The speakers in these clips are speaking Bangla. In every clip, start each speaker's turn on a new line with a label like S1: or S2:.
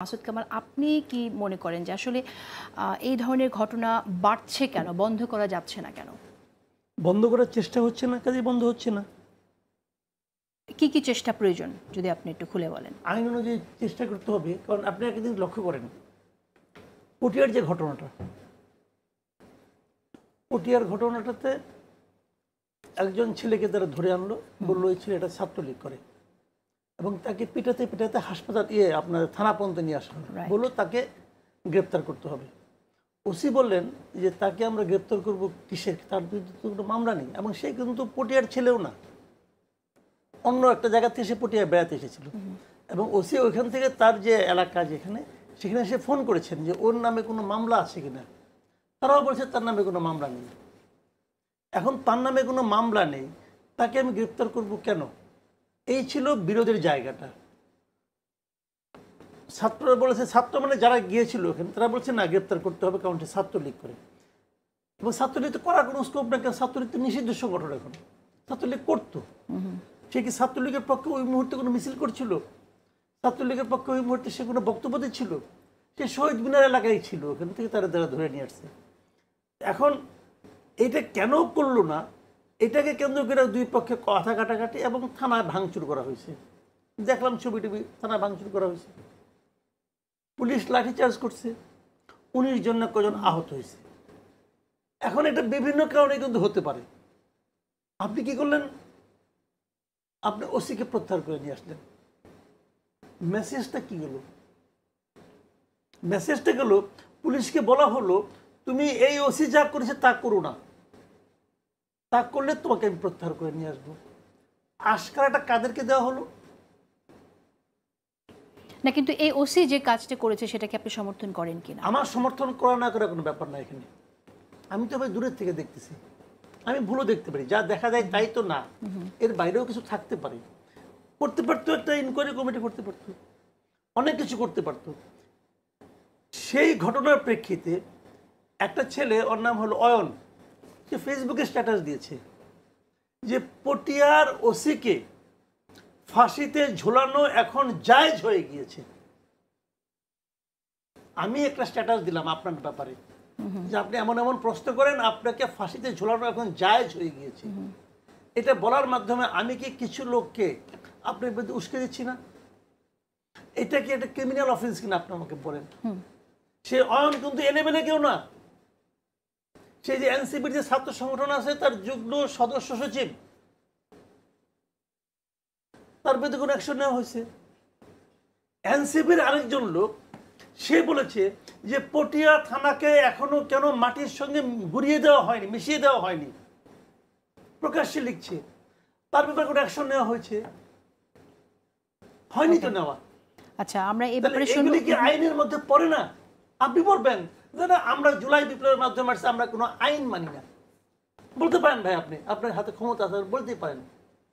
S1: মাসুদ কামাল, আপনি কি মনে করেন যে আসলে এই ধরনের ঘটনা বাড়ছে কেন, বন্ধ করা যাচ্ছে না কেন?
S2: বন্ধ করার চেষ্টা হচ্ছে না, কাজে বন্ধ হচ্ছে না।
S1: কি কি চেষ্টা প্রয়োজন যদি আপনি একটু খুলে বলেন।
S2: আইন অনুযায়ী চেষ্টা করতে হবে, কারণ আপনি একটা জিনিস লক্ষ্য করেন, পটিয়ার যে ঘটনাটা, পটিয়ার ঘটনাটাতে একজন ছেলেকে তারা ধরে আনলো, বললো এই ছেলেটা ছাত্রলীগ করে, এবং তাকে পিটাতে পিটাতে হাসপাতাল আপনার থানা পর্যন্ত নিয়ে আসা হলো, বললো তাকে গ্রেপ্তার করতে হবে। ওসি বললেন যে তাকে আমরা গ্রেপ্তার করবো কিসের, তার বিরুদ্ধে তো কোনো মামলা নেই, এবং সে কিন্তু পটিয়ার ছেলেও না, অন্য একটা জায়গা থেকে সে পটিয়ায় বেড়াতে এসেছিল। এবং ওসি ওইখান থেকে তার যে এলাকা যেখানে, সেখানে সে ফোন করেছেন যে ওর নামে কোনো মামলা আছে কিনা। তারাও বলছে তার নামে কোনো মামলা নেই। এখন তার নামে কোনো মামলা নেই, তাকে আমি গ্রেপ্তার করব কেন? এই ছিল বিরোধের জায়গাটা। ছাত্ররা বলেছে, ছাত্র মানে যারা গিয়েছিল ওখানে, তারা বলছে না, গ্রেপ্তার করতে হবে, কারণ সে ছাত্রলীগ করে। এবং ছাত্রলীগ তো করার কোনো স্কোপ না, কারণ ছাত্রলীগ তো নিষিদ্ধ সংগঠন। এখন ছাত্রলীগ করতো, সে কি ছাত্রলীগের পক্ষে ওই মুহূর্তে কোনো মিছিল করছিল? ছাত্রলীগের পক্ষে ওই মুহূর্তে সে কোনো বক্তব্য দিচ্ছিল? সে শহীদ মিনার এলাকায় ছিল, ওখান থেকে তারা ধরে নিয়ে আসছে। এখন এটা কেন করলো না, এটাকে কেন্দ্র করে দুই পক্ষে কথা কাটাকাটি এবং থানায় ভাঙচুর করা হয়েছে। দেখলাম ছবি টবি, থানায় ভাঙচুর করা হয়েছে, পুলিশ লাঠিচার্জ করছে, 19 জন না কজন আহত হয়েছে। এখন এটা বিভিন্ন কারণে কিন্তু হতে পারে। আপনি কি করলেন? আপনি ওসিকে প্রত্যাহার করে নিয়ে আসলেন। মেসেজটা কি গেল? মেসেজটা গেল, পুলিশকে বলা হলো তুমি এই ওসি যা করেছে তা করো না, তা করলে তোমাকে আমি প্রত্যাহার করে নিয়ে আসবো। আশকারাটা কাদেরকে দেওয়া হলো?
S1: না, কিন্তু এই ওসি যে কাজটা করেছে সেটাকে আপনি সমর্থন করেন কিনা?
S2: আমার সমর্থন করা না করা কোনো ব্যাপার না এখানে। আমি তো ভাই দূরের থেকে দেখতেছি, আমি ভুলও দেখতে পারি, যা দেখা যায় তাই তো না, এর বাইরেও কিছু থাকতে পারে। করতে পারতো, একটা ইনকোয়ারি কমিটি করতে পারতো, অনেক কিছু করতে পারতো। সেই ঘটনার প্রেক্ষিতে একটা ছেলে, ওর নাম হলো অয়ন, সে ফেসবুকে স্ট্যাটাস দিয়েছে যে পটিয়ার ওসিকে ফাঁসিতে ঝোলানো এখন জায়েজ হয়ে গিয়েছে। আমি একটা স্ট্যাটাস দিলাম আপনার ব্যাপারে যে আপনি এমন এমন প্রশ্ন করেন, আপনাকে ফাঁসিতে ঝোলানো এখন জায়েজ হয়ে গিয়েছে। এটা বলার মাধ্যমে আমি কি কিছু লোককে আপনার বিরুদ্ধে উস্কে দিচ্ছি না? এটা কি একটা ক্রিমিনাল অফেন্স কিনা আপনি আমাকে বলেন। সে অয়ন কিন্তু এলেবেলে কেউ না, সেই যে এনসিপির যে ছাত্র সংগঠন আছে তার যুগ্ম সদস্য সচিব, তার বিরুদ্ধে কোনো অ্যাকশন নেওয়া হয়েছে। এনসিপির আরেকজন লোক, সে বলেছে যে পটিয়া থানাকে এখনো কেন মাটির সঙ্গে গুড়িয়ে দেওয়া হয়নি, মিশিয়ে দেওয়া হয়নি, প্রকাশ্যে লিখছে। তার ব্যাপারে কোনো অ্যাকশন নেওয়া হয়েছে? হয়নি তো নেওয়া।
S1: আচ্ছা, আমরা এই ব্যাপারে
S2: এগুলি কি আইনের মধ্যে পড়ে না? আপনি বলবেন যে না, আমরা জুলাই বিপ্লবের মাধ্যমে আসছে, আমরা কোনো আইন মানি না। বলতে পারেন ভাই, আপনি আপনার হাতে ক্ষমতা আছে, বলতেই পারেন,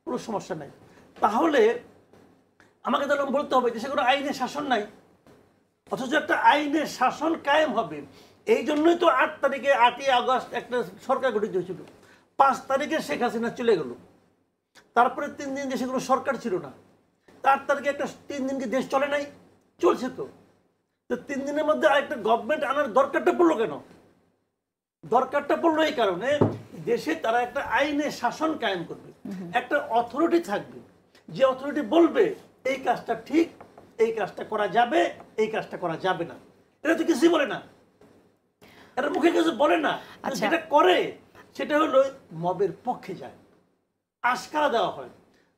S2: কোনো সমস্যা নাই। তাহলে আমাকে তাহলে বলতে হবে যে সে কোনো আইনের শাসন নাই, অথচ একটা আইনের শাসন কায়েম হবে। এই জন্যই তো 8 তারিখে 8ই আগস্ট একটা সরকার গঠিত হয়েছিল। 5 তারিখে শেখ হাসিনা চলে গেল, তারপরে 3 দিন দেশে কোনো সরকার ছিল না। 8 তারিখে একটা 3 দিন কি দেশ চলে নাই? চলছে তো। 3 দিনের মধ্যে আরেকটা গভর্নমেন্ট আনার দরকারটা পড়লো কেন? দরকারটা পড়লো এই কারণে, দেশে তারা একটা আইনের শাসন কায়েম করবে, একটা অথরিটি থাকবে, যে অথরিটি বলবে এই কাজটা ঠিক, এই কাজটা করা যাবে, এই কাজটা করা যাবে না। এটা তো কিছুই বলে না, এটা মুখে কিছু বলে না। যেটা করে সেটা হলো মবের পক্ষে যায়, আশকারা দেওয়া হয়।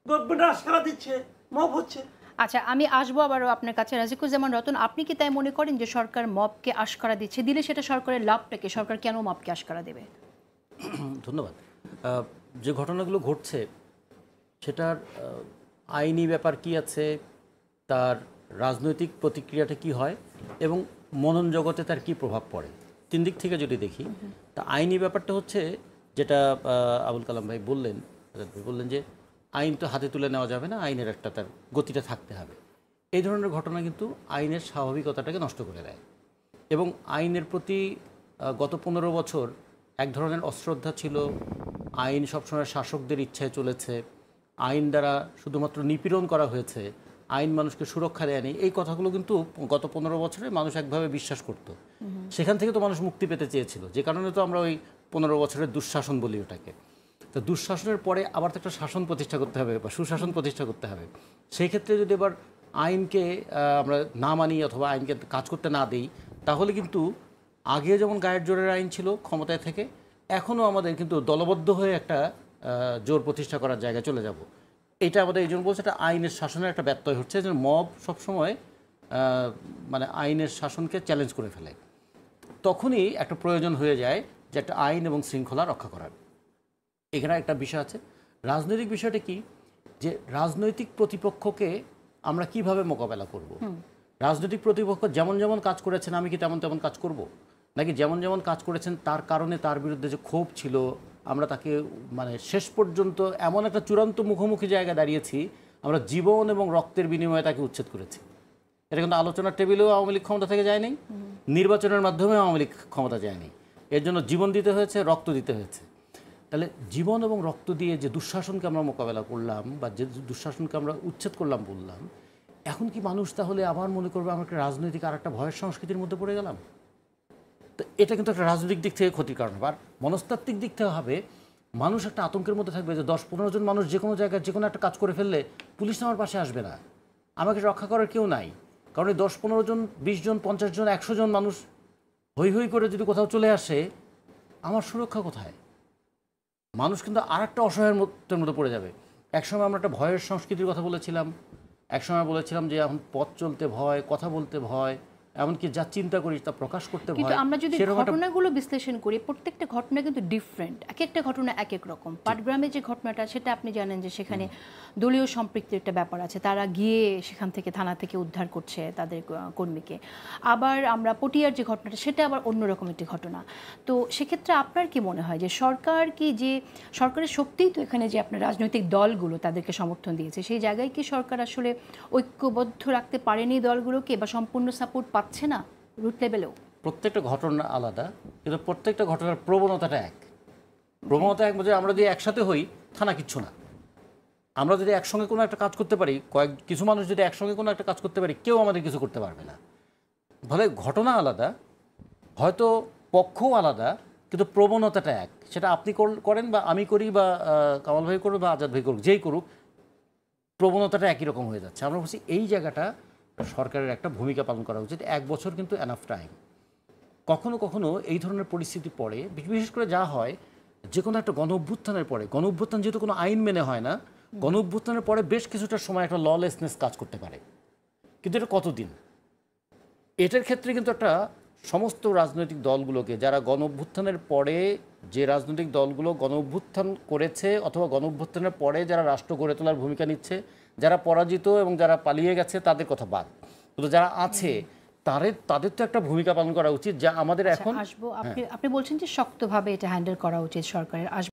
S2: গভর্নমেন্ট আশকারা দিচ্ছে, মব হচ্ছে।
S1: আচ্ছা, আমি আসবো আবারও আপনার কাছে। রাজিকুজ্জামান রতন, আপনি কি তাই মনে করেন যে সরকার মবকে আশকারা দিচ্ছে? দিলে সেটা সরকারের লাভটাকে, সরকার কেন মবকে আশকারা দেবে?
S3: ধন্যবাদ। যে ঘটনাগুলো ঘটছে সেটার আইনি ব্যাপার কি আছে, তার রাজনৈতিক প্রতিক্রিয়াটা কি হয় এবং মনন জগতে তার কি প্রভাব পড়ে, 3 দিক থেকে যদি দেখি, তা আইনি ব্যাপারটা হচ্ছে যেটা আবুল কালাম ভাই বললেন যে আইন তো হাতে তুলে নেওয়া যাবে না, আইনের একটা তার গতিটা থাকতে হবে। এই ধরনের ঘটনা কিন্তু আইনের স্বাভাবিকতাটাকে নষ্ট করে দেয় এবং আইনের প্রতি গত 15 বছর এক ধরনের অশ্রদ্ধা ছিল। আইন সবসময় শাসকদের ইচ্ছায় চলেছে, আইন দ্বারা শুধুমাত্র নিপীড়ন করা হয়েছে, আইন মানুষকে সুরক্ষা দেয়নি, এই কথাগুলো কিন্তু গত 15 বছরে মানুষ একভাবে বিশ্বাস করত। সেখান থেকে তো মানুষ মুক্তি পেতে চেয়েছিল, যে কারণে তো আমরা ওই 15 বছরের দুঃশাসন বলি ওটাকে। তো দুঃশাসনের পরে আবার তো একটা শাসন প্রতিষ্ঠা করতে হবে বা সুশাসন প্রতিষ্ঠা করতে হবে। সেই ক্ষেত্রে যদি এবার আইনকে আমরা না মানি অথবা আইনকে কাজ করতে না দিই, তাহলে কিন্তু আগে যেমন গায়ের জোরের আইন ছিল ক্ষমতায় থেকে, এখনও আমাদের কিন্তু দলবদ্ধ হয়ে একটা জোর প্রতিষ্ঠা করার জায়গায় চলে যাব। এটা আমাদের এই জন্য বলছে, একটা আইনের শাসনের একটা ব্যত্যয় হচ্ছে, যে মব সবসময় মানে আইনের শাসনকে চ্যালেঞ্জ করে ফেলে। তখনই একটা প্রয়োজন হয়ে যায় যে একটা আইন এবং শৃঙ্খলা রক্ষা করার। এখানে একটা বিষয় আছে, রাজনৈতিক বিষয়টা কি, যে রাজনৈতিক প্রতিপক্ষকে আমরা কিভাবে মোকাবেলা করব। রাজনৈতিক প্রতিপক্ষ যেমন যেমন কাজ করেছেন আমি কি তেমন তেমন কাজ করব, নাকি যেমন যেমন কাজ করেছেন তার কারণে তার বিরুদ্ধে যে ক্ষোভ ছিল আমরা তাকে মানে শেষ পর্যন্ত এমন একটা চূড়ান্ত মুখোমুখি জায়গায় দাঁড়িয়েছি, আমরা জীবন এবং রক্তের বিনিময়ে তাকে উচ্ছেদ করেছি। এটা কিন্তু আলোচনার টেবিলেও আওয়ামী লীগ ক্ষমতা থেকে যায়নি, নির্বাচনের মাধ্যমেও আওয়ামী লীগ ক্ষমতা যায়নি। এর জন্য জীবন দিতে হয়েছে, রক্ত দিতে হয়েছে। তাহলে জীবন এবং রক্ত দিয়ে যে দুঃশাসনকে আমরা মোকাবেলা করলাম বা যে দুঃশাসনকে আমরা উচ্ছেদ করলাম বললাম, এখন কি মানুষ তাহলে আবার মনে করবে আমরা একটা রাজনৈতিক আর একটা ভয়ের সংস্কৃতির মধ্যে পড়ে গেলাম? তো এটা কিন্তু একটা রাজনৈতিক দিক থেকে ক্ষতির কারণ হবে। আর মনস্তাত্ত্বিক দিক থেকে হবে, মানুষ একটা আতঙ্কের মধ্যে থাকবে যে 10-15 জন মানুষ যে কোনো জায়গায় যে কোনো একটা কাজ করে ফেললে পুলিশ আমার পাশে আসবে না, আমাকে রক্ষা করার কেউ নাই। কারণ এই 10-15 জন, 20 জন, 50 জন, 100 জন মানুষ হই হই করে যদি কোথাও চলে আসে, আমার সুরক্ষা কোথায়? মানুষ কিন্তু আর একটা অসহায়ের মধ্যে পড়ে যাবে। একসময় আমরা একটা ভয়ের সংস্কৃতির কথা বলেছিলাম, একসময় বলেছিলাম যে এখন পথ চলতে ভয়, কথা বলতে ভয়, এমনকি যা চিন্তা করি তা প্রকাশ করতে
S1: কিন্তু
S3: ভয়।
S1: আমরা যদি
S3: সেরকম একটা
S1: ঘটনাগুলো বিশ্লেষণ করি, প্রত্যেকটা ঘটনা কিন্তু ডিফারেন্ট, এক একটা ঘটনা এক এক রকম। পাটগ্রামে যে ঘটনাটা, সেটা আপনি জানেন যে সেখানে দলীয় সম্পৃক্তির একটা ব্যাপার আছে, তারা গিয়ে সেখান থেকে থানা থেকে উদ্ধার করছে তাদের কর্মীকে। আবার আমরা পটিয়ার যে ঘটনাটা, সেটা আবার অন্যরকম একটি ঘটনা। তো সেক্ষেত্রে আপনার কি মনে হয় যে সরকার কি, যে সরকারের শক্তিই তো এখানে যে আপনার রাজনৈতিক দলগুলো তাদেরকে সমর্থন দিয়েছে, সেই জায়গায় কি সরকার আসলে ঐক্যবদ্ধ রাখতে পারেনি দলগুলোকে, বা সম্পূর্ণ সাপোর্ট পাচ্ছে না রুট লেভেলেও?
S3: প্রত্যেকটা ঘটনা আলাদা, কিন্তু প্রত্যেকটা ঘটনার প্রবণতাটা এক। প্রবণতা এক, যে আমরা যদি একসাথে হই থানা কিচ্ছু না, আমরা যদি একসঙ্গে কোনো একটা কাজ করতে পারি, কিছু মানুষ যদি একসঙ্গে কোনো একটা কাজ করতে পারি, কেউ আমাদের কিছু করতে পারবে না। ফলে ঘটনা আলাদা, হয়তো পক্ষও আলাদা, কিন্তু প্রবণতাটা এক। সেটা আপনি করেন বা আমি করি বা কামাল ভাই করুক বা আজাদ ভাই করুক, যেই করুক, প্রবণতাটা একই রকম হয়ে যাচ্ছে। আমরা বলছি এই জায়গাটা সরকারের একটা ভূমিকা পালন করা উচিত। 1 বছর কিন্তু এনাফ টাইম। কখনো কখনো এই ধরনের পরিস্থিতি পড়ে, বিশেষ করে যা হয় যে কোনো একটা গণ অভ্যুত্থানের পরে, গণ অভ্যুত্থান যেহেতু কোনো আইন মেনে হয় না, গণ অভ্যুত্থানের পরে বেশ কিছুটা সময় একটা ললেসনেস কাজ করতে পারে। কিন্তু এটা কতদিন? এটার ক্ষেত্রে কিন্তু একটা সমস্ত রাজনৈতিক দলগুলোকে, যারা গণ অভ্যুত্থানের পরে, যে রাজনৈতিক দলগুলো গণ অভ্যুত্থান করেছে অথবা গণ অভ্যুত্থানের পরে যারা রাষ্ট্র গড়ে তোলার ভূমিকা নিচ্ছে, যারা পরাজিত এবং যারা পালিয়ে গেছে তাদের কথা বাদ, কিন্তু যারা আছে তাদের তো একটা ভূমিকা পালন করা উচিত, যা আমাদের এখন
S1: আসবো। আপনি বলছেন যে শক্তভাবে এটা হ্যান্ডেল করা উচিত সরকারের।